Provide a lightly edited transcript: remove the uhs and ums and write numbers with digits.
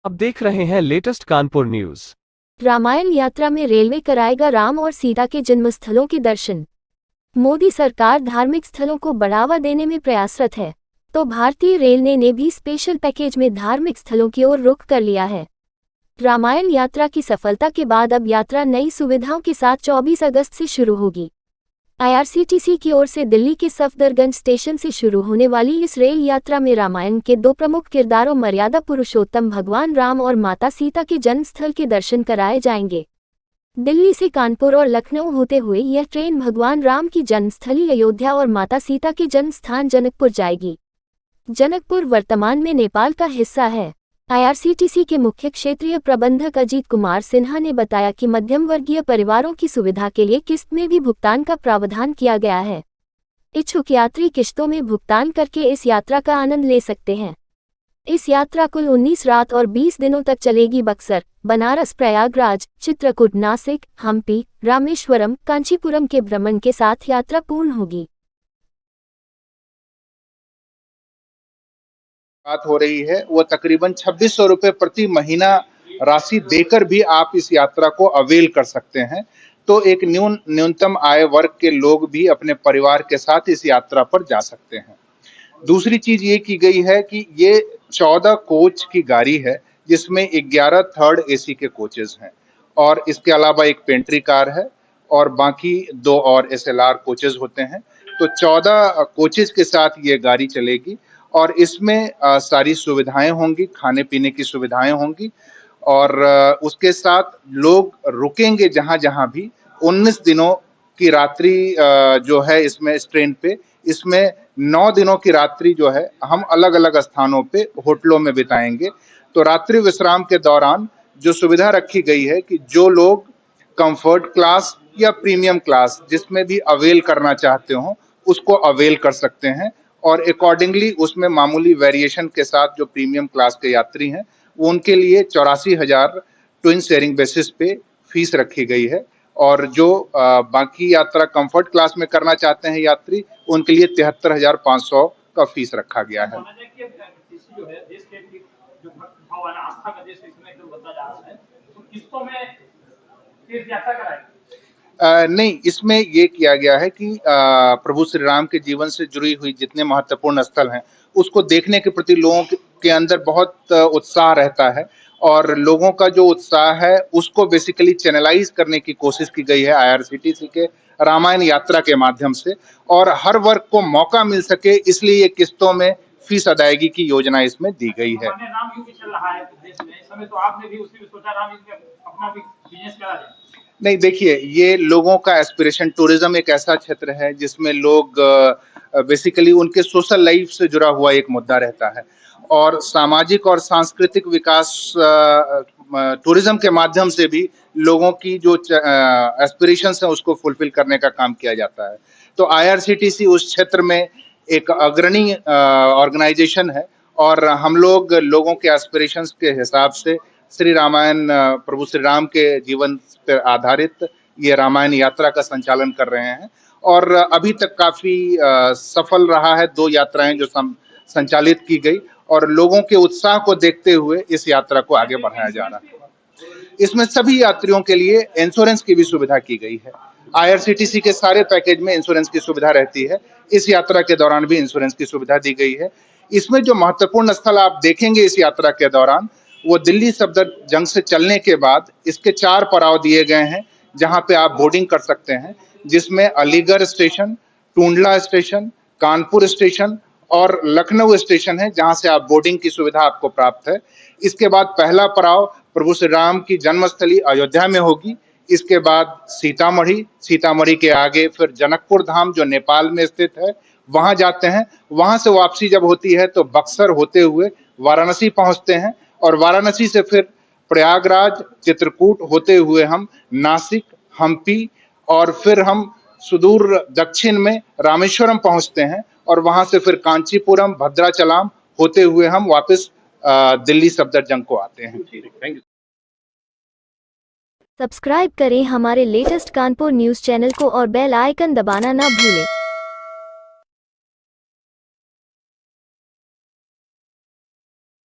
आप देख रहे हैं लेटेस्ट कानपुर न्यूज। रामायण यात्रा में रेलवे कराएगा राम और सीता के जन्मस्थलों के दर्शन। मोदी सरकार धार्मिक स्थलों को बढ़ावा देने में प्रयासरत है, तो भारतीय रेल ने भी स्पेशल पैकेज में धार्मिक स्थलों की ओर रुख कर लिया है। रामायण यात्रा की सफलता के बाद अब यात्रा नई सुविधाओं के साथ 24 अगस्त से शुरू होगी। आईआरसीटीसी की ओर से दिल्ली के सफदरगंज स्टेशन से शुरू होने वाली इस रेल यात्रा में रामायण के दो प्रमुख किरदारों मर्यादा पुरुषोत्तम भगवान राम और माता सीता के जन्मस्थल के दर्शन कराए जाएंगे। दिल्ली से कानपुर और लखनऊ होते हुए यह ट्रेन भगवान राम की जन्मस्थली अयोध्या और माता सीता के जन्म स्थान जनकपुर जाएगी। जनकपुर वर्तमान में नेपाल का हिस्सा है। आईआरसीटीसी के मुख्य क्षेत्रीय प्रबंधक अजीत कुमार सिन्हा ने बताया कि मध्यम वर्गीय परिवारों की सुविधा के लिए किस्त में भी भुगतान का प्रावधान किया गया है। इच्छुक यात्री किस्तों में भुगतान करके इस यात्रा का आनंद ले सकते हैं। इस यात्रा कुल 19 रात और 20 दिनों तक चलेगी। बक्सर, बनारस, प्रयागराज, चित्रकूट, नासिक, हम्पी, रामेश्वरम, कांचीपुरम के भ्रमण के साथ यात्रा पूर्ण होगी। बात हो रही है वो तकरीबन 2600 रुपये प्रति महीना राशि देकर भी आप इस यात्रा को अवेल कर सकते हैं। तो एक न्यूनतम आय वर्ग के लोग भी अपने परिवार के साथ इस यात्रा पर जा सकते हैं। दूसरी चीज ये की गई है कि ये 14 कोच की गाड़ी है, जिसमें 11 थर्ड एसी के कोचेस हैं और इसके अलावा एक पेंट्री कार है और बाकी 2 और SLR कोचेस होते हैं। तो 14 कोचेस के साथ ये गाड़ी चलेगी और इसमें सारी सुविधाएं होंगी, खाने पीने की सुविधाएं होंगी और उसके साथ लोग रुकेंगे जहां जहां भी। 19 दिनों की रात्रि जो है इसमें इस ट्रेन पे, इसमें 9 दिनों की रात्रि जो है हम अलग अलग स्थानों पे होटलों में बिताएंगे। तो रात्रि विश्राम के दौरान जो सुविधा रखी गई है कि जो लोग कंफर्ट क्लास या प्रीमियम क्लास जिसमें भी अवेल करना चाहते हो उसको अवेल कर सकते हैं और अकॉर्डिंगली उसमें मामूली वेरिएशन के साथ जो प्रीमियम क्लास के यात्री हैं वो उनके लिए 84,000 ट्विन शेयरिंग बेसिस पे फीस रखी गई है और जो बाकी यात्रा कंफर्ट क्लास में करना चाहते हैं यात्री उनके लिए 73,500 का फीस रखा गया है। नहीं, इसमें ये किया गया है कि प्रभु श्री राम के जीवन से जुड़ी हुई जितने महत्वपूर्ण स्थल हैं उसको देखने के प्रति लोगों के अंदर बहुत उत्साह रहता है और लोगों का जो उत्साह है उसको बेसिकली चैनलाइज करने की कोशिश की गई है आईआरसीटीसी के रामायण यात्रा के माध्यम से और हर वर्ग को मौका मिल सके इसलिए ये किस्तों में फीस अदायगी की योजना इसमें दी गई है। नहीं, देखिए ये लोगों का एस्पिरेशन, टूरिज्म एक ऐसा क्षेत्र है जिसमें लोग बेसिकली उनके सोशल लाइफ से जुड़ा हुआ एक मुद्दा रहता है और सामाजिक और सांस्कृतिक विकास टूरिज्म के माध्यम से भी लोगों की जो एस्पिरेशंस हैं उसको फुलफिल करने का काम किया जाता है। तो आईआरसीटीसी उस क्षेत्र में एक अग्रणी ऑर्गेनाइजेशन है और हम लोग लोगों के एस्पिरेशंस के हिसाब से श्री रामायण प्रभु श्री राम के जीवन पर आधारित ये रामायण यात्रा का संचालन कर रहे हैं और अभी तक काफी सफल रहा है। 2 यात्राएं जो संचालित की गई और लोगों के उत्साह को देखते हुए इस यात्रा को आगे बढ़ाया जा रहा है। इसमें सभी यात्रियों के लिए इंश्योरेंस की भी सुविधा की गई है। आईआरसीटीसी के सारे पैकेज में इंश्योरेंस की सुविधा रहती है, इस यात्रा के दौरान भी इंश्योरेंस की सुविधा दी गई है। इसमें जो महत्वपूर्ण स्थल आप देखेंगे इस यात्रा के दौरान वो दिल्ली सफदरजंग से चलने के बाद इसके 4 पड़ाव दिए गए हैं जहां पे आप बोर्डिंग कर सकते हैं, जिसमें Aligarh station, Tundla station, Kanpur station और लखनऊ स्टेशन है जहां से आप बोर्डिंग की सुविधा आपको प्राप्त है। इसके बाद पहला पड़ाव प्रभु श्री राम की जन्मस्थली अयोध्या में होगी। इसके बाद सीतामढ़ी के आगे फिर जनकपुर धाम जो नेपाल में स्थित है वहां जाते हैं। वहां से वापसी जब होती है तो बक्सर होते हुए वाराणसी पहुंचते हैं और वाराणसी से फिर प्रयागराज, चित्रकूट होते हुए हम नासिक, हम्पी और फिर हम सुदूर दक्षिण में रामेश्वरम पहुंचते हैं और वहां से फिर कांचीपुरम, भद्राचलम होते हुए हम वापस दिल्ली सफदरजंग को आते हैं। Thank you. सब्सक्राइब करें हमारे लेटेस्ट कानपुर न्यूज़ चैनल को और बेल आइकन दबाना ना भूलें।